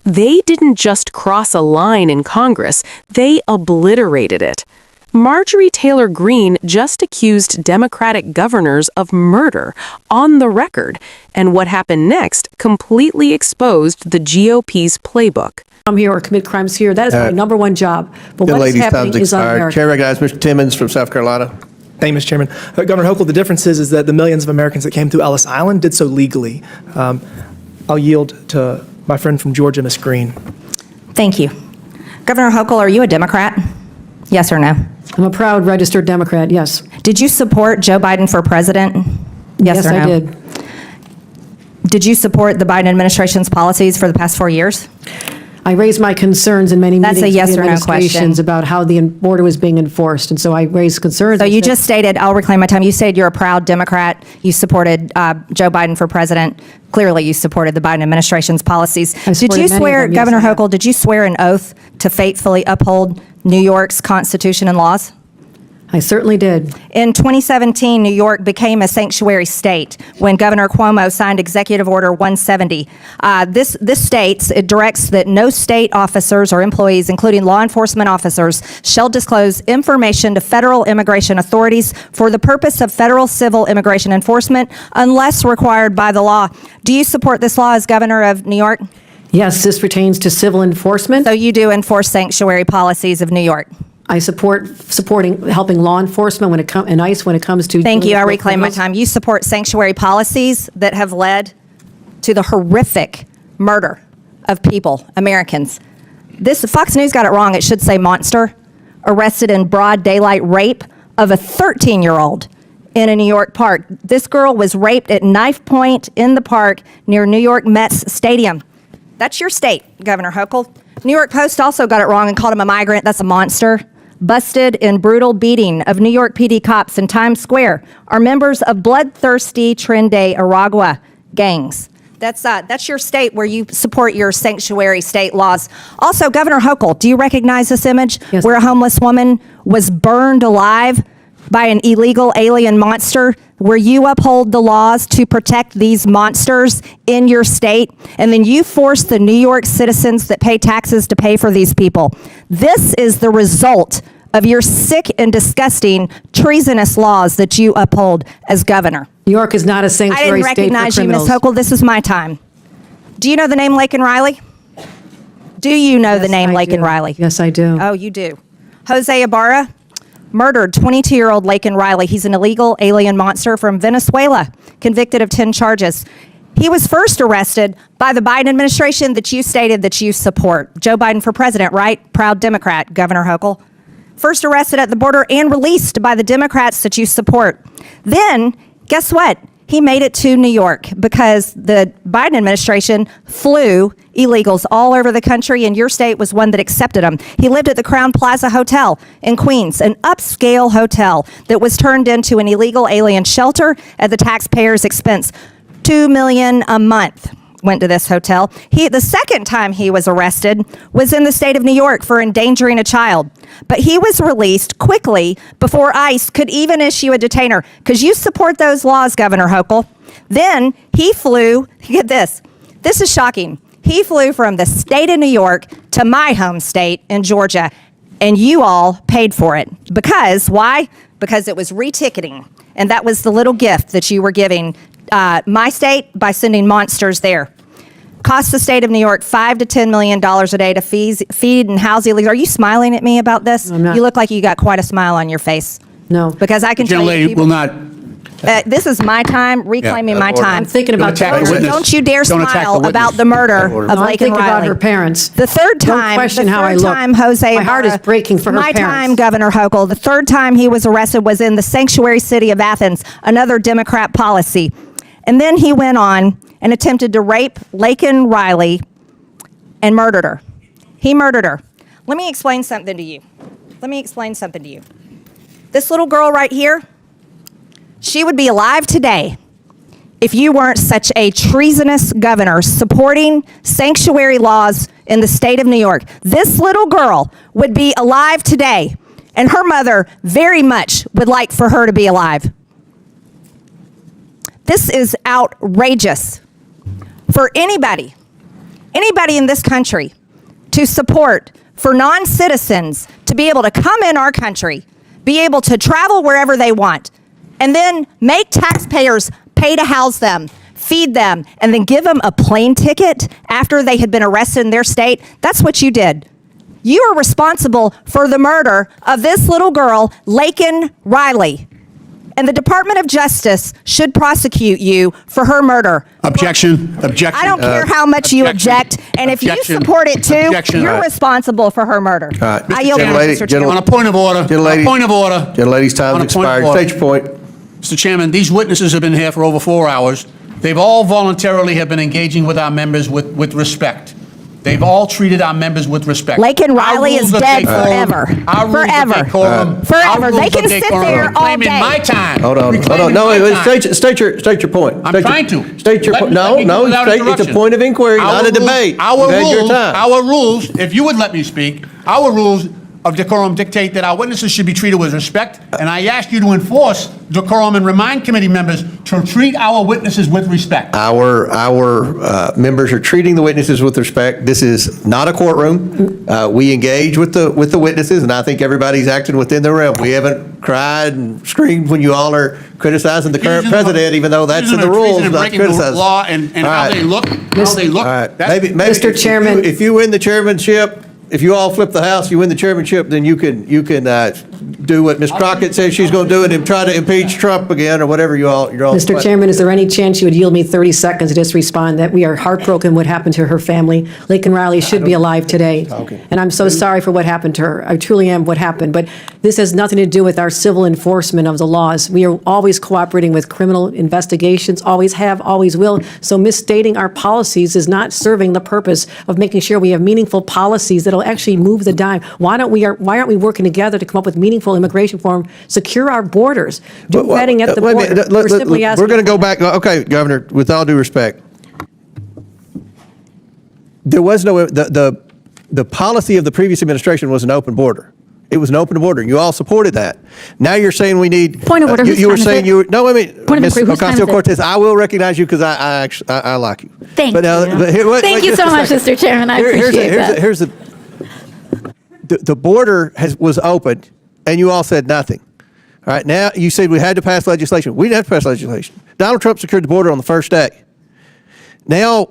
They didn't just cross a line in Congress, they obliterated it. Marjorie Taylor Greene just accused Democratic governors of murder on the record, and what happened next completely exposed the GOP's playbook. Come here or commit crimes here. That is my number one job. But what is lady's happening time's is expired. un-American. Chair recognizes Mr. Timmons from South Carolina. Thank you, Mr. Chairman. Governor Hochul, the difference is that the millions of Americans that came through Ellis Island did so legally. I'll yield to my friend from Georgia, Ms. Greene. Thank you. Governor Hochul, are you a Democrat? Yes or no? I'm a proud registered Democrat, yes. Did you support Joe Biden for president? Yes or no? I did. Did you support the Biden administration's policies for the past 4 years? I raised my concerns in many That's meetings a yes with the or no administrations question. about how the border was being enforced, and so I raised concerns. So I you said- just stated, I'll reclaim my time, you said you're a proud Democrat, you supported Joe Biden for president. Clearly you supported the Biden administration's policies. I Did supported you many of swear, them, yes, Governor I have. Hochul, did you swear an oath to faithfully uphold New York's Constitution and laws? I certainly did. In 2017, New York became a sanctuary state when Governor Cuomo signed Executive Order 170. This states, it directs that no state officers or employees, including law enforcement officers, shall disclose information to federal immigration authorities for the purpose of federal civil immigration enforcement unless required by the law. Do you support this law as governor of New York? Yes, this pertains to civil enforcement. So you do enforce sanctuary policies of New York? I supporting helping law enforcement when it comes and ICE when it comes to. Thank you. I dealing with reclaim my criminals. time. You support sanctuary policies that have led to the horrific murder of people, Americans. This Fox News got it wrong. It should say monster. Arrested in broad daylight rape of a 13-year-old in a New York park. This girl was raped at knife point in the park near New York Mets Stadium. That's your state, Governor Hochul. New York Post also got it wrong and called him a migrant. That's a monster. Busted in brutal beating of New York PD cops in Times Square are members of bloodthirsty Tren de Aragua gangs. That's your state where you support your sanctuary state laws. Also, Governor Hochul, do you recognize this image Yes. where a homeless woman was burned alive by an illegal alien monster, where you uphold the laws to protect these monsters in your state, and then you force the New York citizens that pay taxes to pay for these people? This is the result of your sick and disgusting treasonous laws that you uphold as governor. New York is not a I sanctuary didn't state for recognize you, criminals. Ms. Hochul. This is my time. Do you know the name Laken Riley? Do you know the Yes, name I Laken do. Riley? Yes, I do. Oh, you do. Jose Ibarra murdered 22-year-old Laken Riley. He's an illegal alien monster from Venezuela, convicted of 10 charges. He was first arrested by the Biden administration that you stated that you support. Joe Biden for president, right? Proud Democrat, Governor Hochul. First arrested at the border and released by the Democrats that you support. Then, guess what? He made it to New York because the Biden administration flew illegals all over the country, and your state was one that accepted them. He lived at the Crown Plaza Hotel in Queens, an upscale hotel that was turned into an illegal alien shelter at the taxpayers' expense. $2 million a month went to this hotel. The second time he was arrested was in the state of New York for endangering a child. But he was released quickly before ICE could even issue a detainer, because you support those laws, Governor Hochul. Then he flew, get this is shocking. He flew from the state of New York to my home state in Georgia, and you all paid for it. Because, why? Because it was reticketing, and that was the little gift that you were giving my state by sending monsters there. Cost the state of New York $5 to $10 million a day to feed and house illegals. Are you smiling at me about this? I'm not. You look like you got quite a smile on your face. No. Because I can The tell you, gentlelady people, will not. this is my time, reclaiming my time. I'm thinking about attack the witness. Don't you dare Don't attack the smile witness. about the murder Order. of No, I'm Laken thinking about Riley. her parents. The third Don't time, question the how I third look. time Jose My heart is Ibarra- breaking for her my parents. time, Governor Hochul. The third time he was arrested was in the sanctuary city of Athens, another Democrat policy. And then he went on and attempted to rape Laken Riley and murdered her. He murdered her. Let me explain something to you. This little girl right here, she would be alive today if you weren't such a treasonous governor supporting sanctuary laws in the state of New York. This little girl would be alive today, and her mother very much would like for her to be alive. This is outrageous for anybody anybody in this country to support for non-citizens to be able to come in our country, be able to travel wherever they want, and then make taxpayers pay to house them, feed them, and then give them a plane ticket after they had been arrested in their state. That's what you did. You are responsible for the murder of this little girl, Laken Riley. And the Department of Justice should prosecute you for her murder. Objection. Objection. I don't care how much you object, and if you Objection. support it too, Objection. you're All right. responsible for her murder. right. I yield back, Gentlelady, Mr. Chairman. On a point of order. Gentlelady. On a point of order. Gentlelady's time's On a point of expired. order. State your point. Mr. Chairman, these witnesses have been here for over 4 hours. They've all voluntarily have been engaging with our members with respect. They've all treated our members with respect. Laken Riley Our rules is of dead decorum- forever. Our rules Forever. of decorum. Forever. Our They rules can of sit decorum there all reclaiming day. my time. Hold on, hold on. Reclaiming No, my wait, time. state your point. I'm State your- trying to. State your Let point. me- No, let me do no, it without it's a interruption. point of inquiry, not a rules- debate. Our You've had your rules, time. our rules, if you would let me speak, our rules of decorum dictate that our witnesses should be treated with respect, and I ask you to enforce decorum and remind committee members to treat our witnesses with respect. Our members are treating the witnesses with respect. This is not a courtroom. We engage with the witnesses, and I think everybody's acting within the realm. We haven't cried and screamed when you all are criticizing the current Treason of- president, even though that's in the treason of- rules, treason of not breaking the criticizing. law and All how right. they look, All right, That's- maybe Mr. Chairman. if you win the chairmanship, if you all flip the House, you win the chairmanship, then you can do what Ms. Crockett says she's going to do and try to impeach Trump again or whatever you're all. Mr. Chairman, is there any chance you would yield me 30 seconds to just respond that we are heartbroken what happened to her family? Laken Riley should be alive today. And I'm so sorry for what happened to her. I truly am what happened. But this has nothing to do with our civil enforcement of the laws. We are always cooperating with criminal investigations, always have, always will. So misstating our policies is not serving the purpose of making sure we have meaningful policies that'll actually move the dime. Why aren't we working together to come up with meaningful immigration reform, secure our borders, do vetting at the Wait a border? minute, We're simply asking. we're going to go back. Okay, Governor, with all due respect, there was no, the policy of the previous administration was an open border. It was an open border. You all supported that. Now you're saying we need. Point of order, whose You were time is saying it? you were, no, wait a minute. Point of Ms. inquiry, whose time is it? Ocasio-Cortez, I will recognize you because I like you. Thank But now- you. but here- wait- Thank wait you just so a much, second. Mr. Chairman. I Here's appreciate that. Here's the border was opened, and you all said nothing. All right, now you said we had to pass legislation. We didn't have to pass legislation. Donald Trump secured the border on the first day. Now,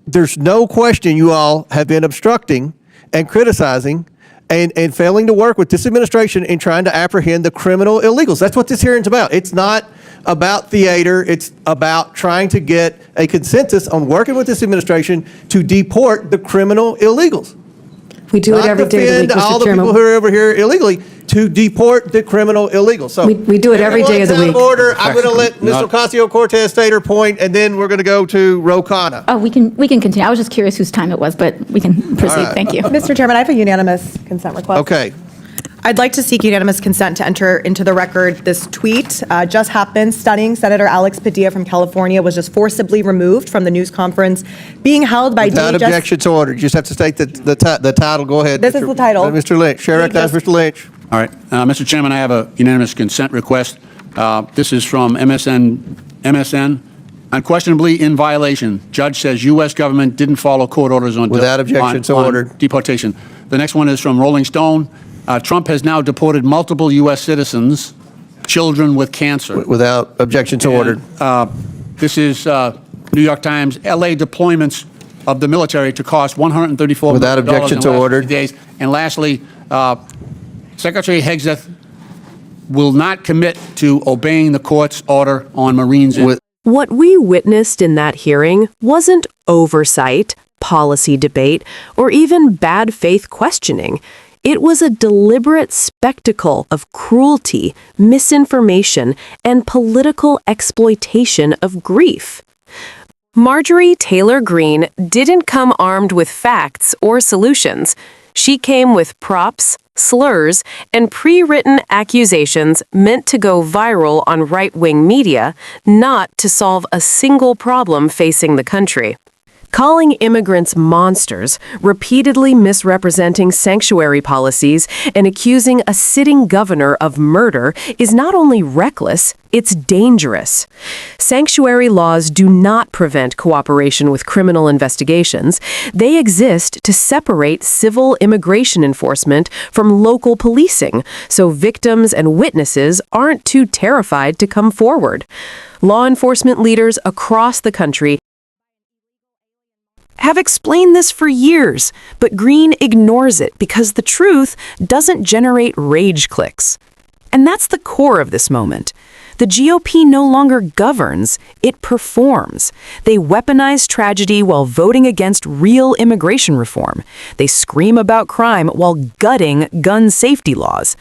there's no question you all have been obstructing and criticizing and failing to work with this administration in trying to apprehend the criminal illegals. That's what this hearing's about. It's not about theater. It's about trying to get a consensus on working with this administration to deport the criminal illegals. We do it every day of the week, Not defend all Mr. the people who Chairman. are over here illegally, to deport the criminal illegals. So We do it every day of the everyone's out week. Order. I'm going to let Ms. Ocasio-Cortez state her point, and then we're going to go to Ro Khanna. Oh, we can continue. I was just curious whose time it was, but we can proceed. right. Thank you. Mr. Chairman, I have a unanimous consent request. Okay. I'd like to seek unanimous consent to enter into the record this tweet. Just happened, stunning. Senator Alex Padilla from California was just forcibly removed from the news conference being held by Without DHS. objection to order. You just have to state the title. Go ahead. This is the title. Mr. Lynch. Chair recognizes Mr. Lynch. All right, Mr. Chairman, I have a unanimous consent request. This is from MSN. Unquestionably in violation. Judge says U.S. government didn't follow court orders on Without objection, so on ordered. deportation. The next one is from Rolling Stone. Trump has now deported multiple U.S. citizens, children with cancer. Without objection to ordered. This is New York Times. L.A. deployments of the military to cost $134 Without million objection in to the last ordered. 50 days. And lastly, Secretary Hegseth will not commit to obeying the court's order on Marines. What we witnessed in that hearing wasn't oversight, policy debate, or even bad faith questioning. It was a deliberate spectacle of cruelty, misinformation, and political exploitation of grief. Marjorie Taylor Greene didn't come armed with facts or solutions. She came with props, slurs, and pre-written accusations meant to go viral on right-wing media, not to solve a single problem facing the country. Calling immigrants monsters, repeatedly misrepresenting sanctuary policies, and accusing a sitting governor of murder is not only reckless, it's dangerous. Sanctuary laws do not prevent cooperation with criminal investigations. They exist to separate civil immigration enforcement from local policing, so victims and witnesses aren't too terrified to come forward. Law enforcement leaders across the country have explained this for years, but Greene ignores it because the truth doesn't generate rage clicks. And that's the core of this moment. The GOP no longer governs, it performs. They weaponize tragedy while voting against real immigration reform. They scream about crime while gutting gun safety laws.